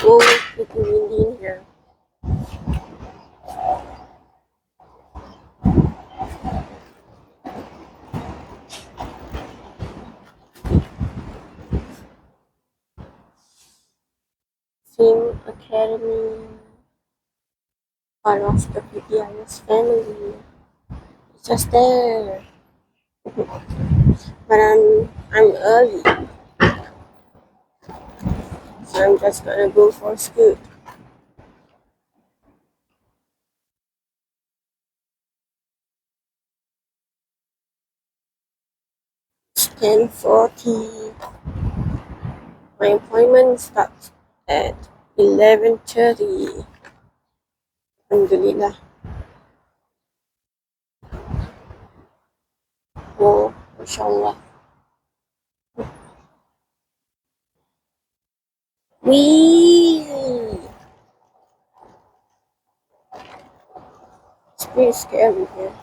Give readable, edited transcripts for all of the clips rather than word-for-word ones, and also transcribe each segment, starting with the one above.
so freaking windy in here. Sim Academy, part of the PPIS family. It's just there. But I'm early, so I'm just gonna go for school. It's 10:40. My appointment starts at 11:30. Alhamdulillah. Oh, mashallah. Wee! It's pretty scary here.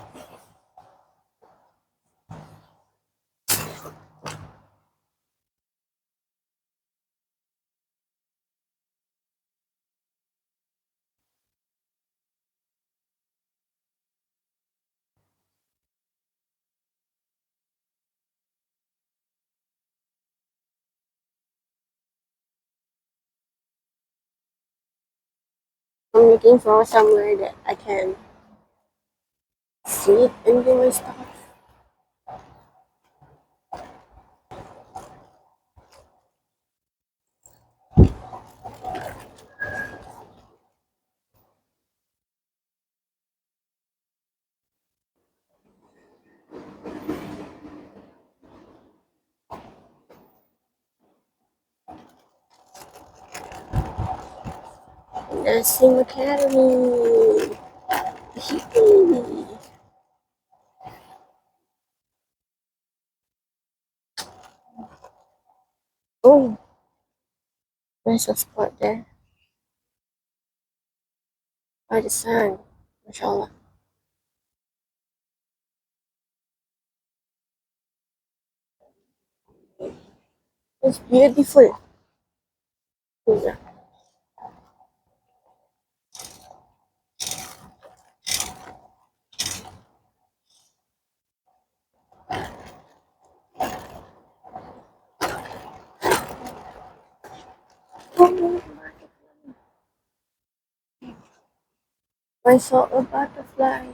I'm looking for somewhere that I can sit and do my stuff. Nursing Academy. Oh, there's a spot there by the sun. Mashallah. It's beautiful. Yeah. Oh, I saw a butterfly.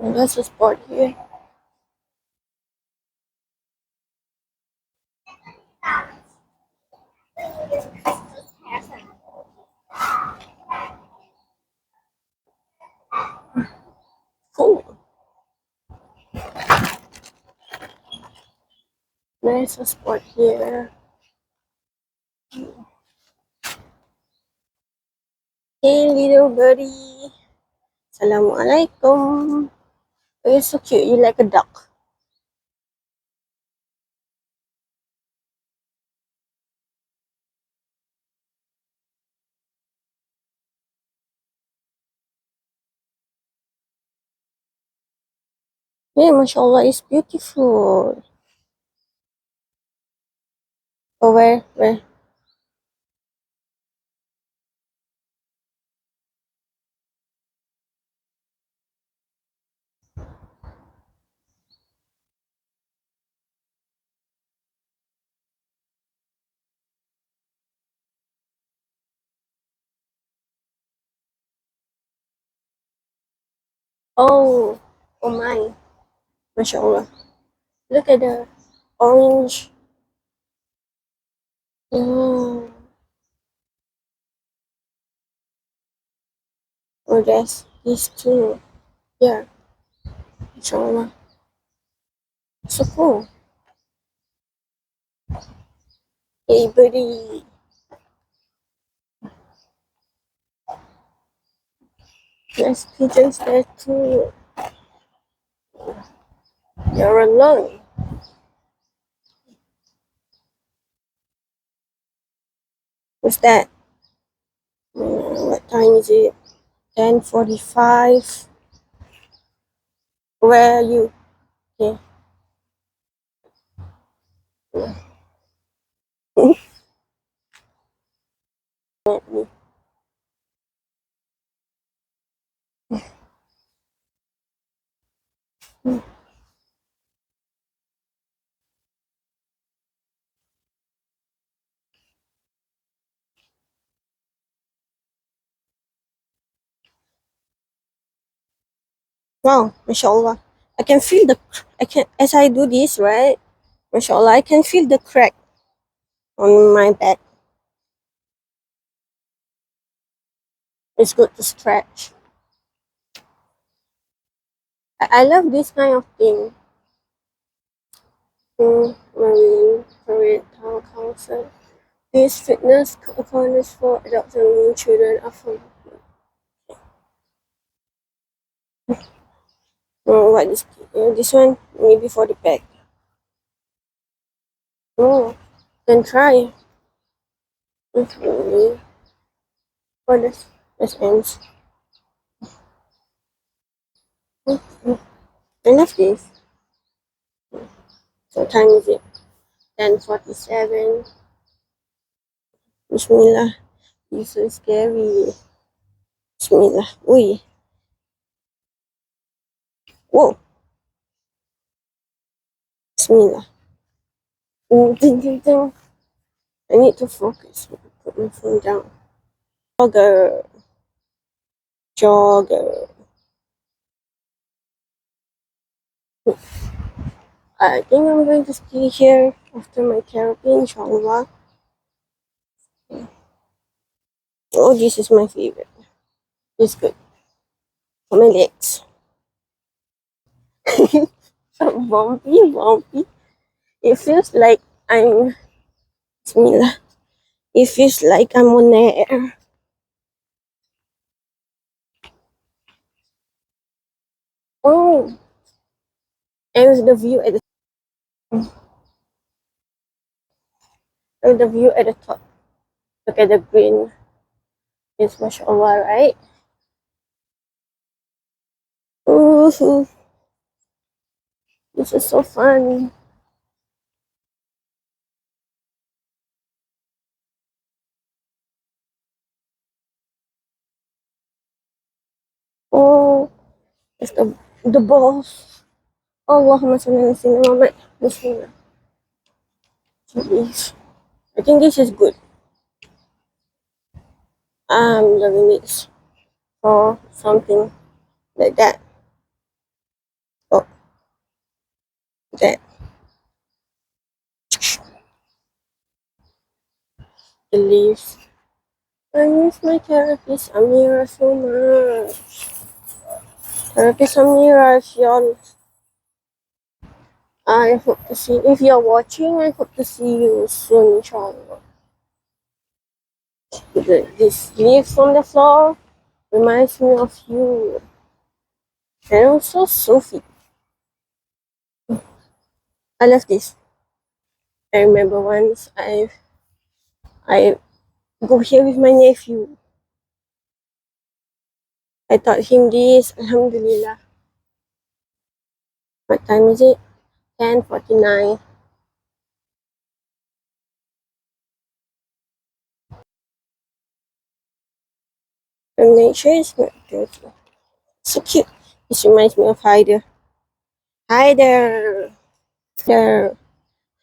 And there's a spot here. Cool. There's a spot here. Hey, little birdie. Assalamualaikum. Oh, you're so cute. You like a duck. Yeah, mashallah, it's beautiful. Oh, where? Where? Oh, oh my. Mashallah. Look at the orange. Mm. Oh, there's these two. Yeah, mashallah. So cool. Hey, buddy. There's pigeons there too. You're alone. What's that? What time is it? 10:45. Where are you? Okay. Let me. Wow, mashallah. I can feel the. I can as I do this, right? Mashallah, I can feel the crack on my back. It's good to stretch. I love this kind of thing. Marine Parade Town Council. These fitness corners for adults and children are from. Oh, what is this one? Maybe for the back. Oh, can try. Okay. For this ends. I love this. So time is it? 10:47. Bismillah. It's so scary. Bismillah. Ui. Whoa. Bismillah. Ding, ding, ding. I need to focus. Put my phone down. Jogger. Jogger. I think I'm going to stay here after my therapy, inshallah. Oh, this is my favorite. It's good for my legs. Bumpy, bumpy. It feels like I'm. Bismillah. It feels like I'm on air. Oh, and the view at the top. Look at the green. It's mashallah, right? Ooh, this is so fun. Oh, it's the balls. Allahumma salli ala sayyidina Muhammad. Bismillah. Jeez. I think this is good. I'm loving this. Or something like that. Oh, that. The leaves. I miss my therapist Amira so much. Therapist Amira, if y'all, I hope to see, if you're watching, I hope to see you soon, inshallah. This leaves on the floor reminds me of you. And also Sophie. I love this. I remember once I go here with my nephew. I taught him this, alhamdulillah. What time is it? 10:49. And nature is not dirty. So cute. This reminds me of Hyder. Hi there. There.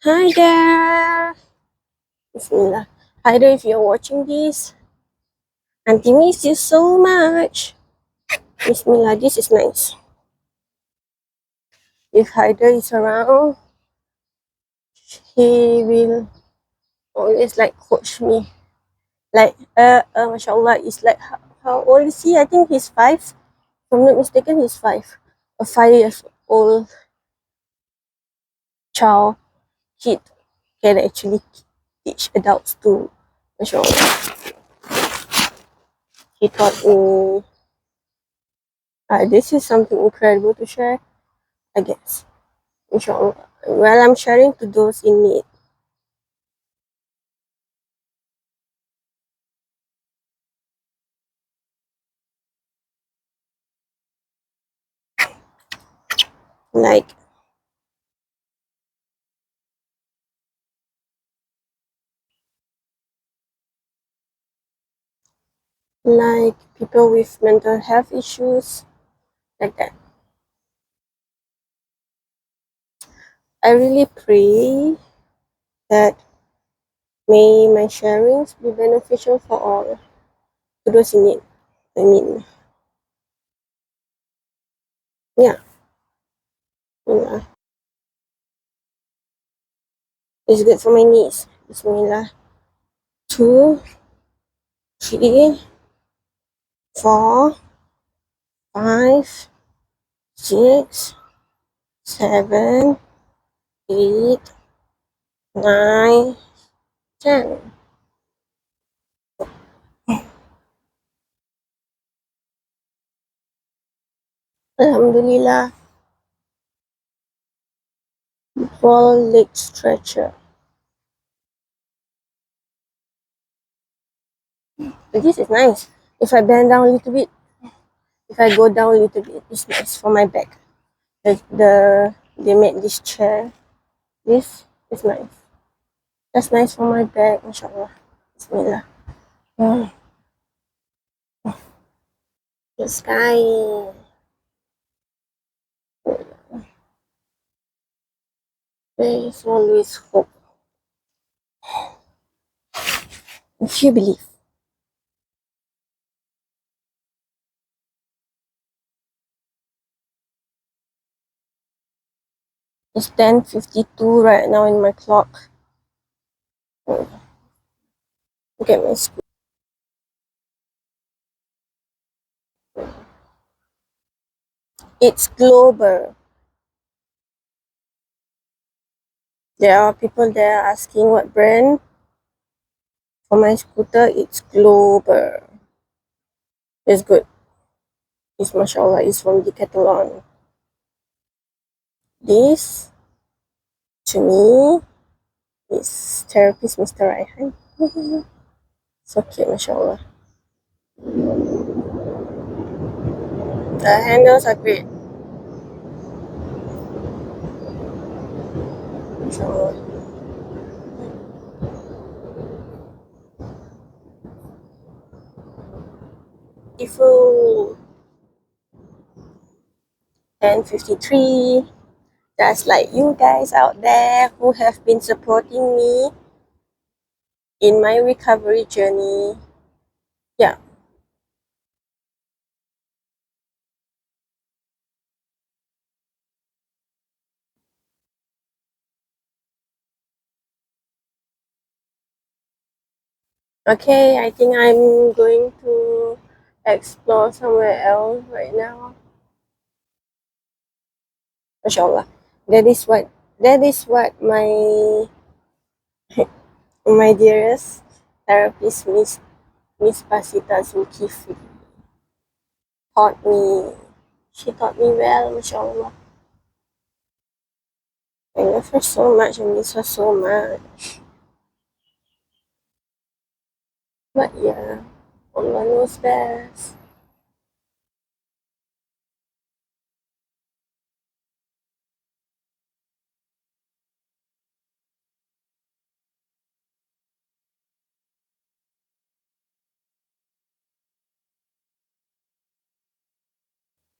Hi there. Bismillah. Hyder, if you're watching this, Auntie miss you so much. Bismillah, this is nice. If Hyder is around, he will always like coach me. Like, mashallah, it's like, how old is he? I think he's 5. If I'm not mistaken, he's 5. A 5 years old child kid can actually teach adults too. Mashallah. He taught me this is something incredible to share, I guess. Inshallah. Well, I'm sharing to those in need. Like people with mental health issues, like that. I really pray that may my sharings be beneficial for all, to those in need. I mean, yeah, yeah. It's good for my knees. Bismillah. 2, 3, 4, 5, 6, 7, 8, 9, 10. Alhamdulillah. Full leg stretcher. But this is nice. If I bend down a little bit, if I go down a little bit, it's nice for my back. They made this chair. This is nice. That's nice for my back, inshallah. Bismillah. Mm. The sky. There is always hope. If you believe. It's 10:52 right now in my clock. Mm. Look at my screen. It's global. There are people there asking what brand. For my scooter, it's global. It's good. It's mashallah. It's from Decathlon. This, to me, is therapist Mr. Raihan. So cute, mashallah. The handles are great. Mashallah. Beautiful. 10:53. That's like you guys out there who have been supporting me in my recovery journey. Yeah. Okay, I think I'm going to explore somewhere else right now. Mashallah. That is what my dearest therapist Miss Pasita Zulkifli taught me. She taught me well, mashallah. I love her so much, I miss her so much. But yeah, Allah knows best.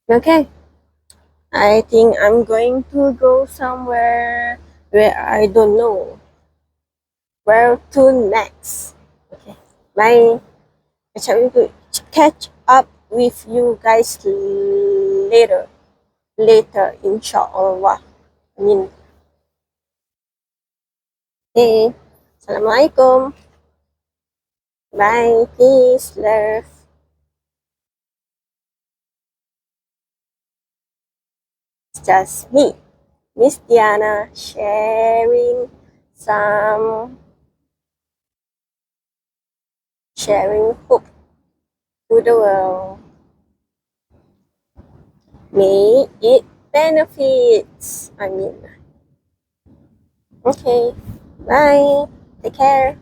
Okay, I think I'm going to go somewhere where I don't know where to next. Okay, bye. Catch up with you guys later, inshallah. I mean, hey, assalamualaikum. Bye, peace, love. just me, Miss Diana, some sharing hope to the world. May it benefits. Okay. Bye. Take care.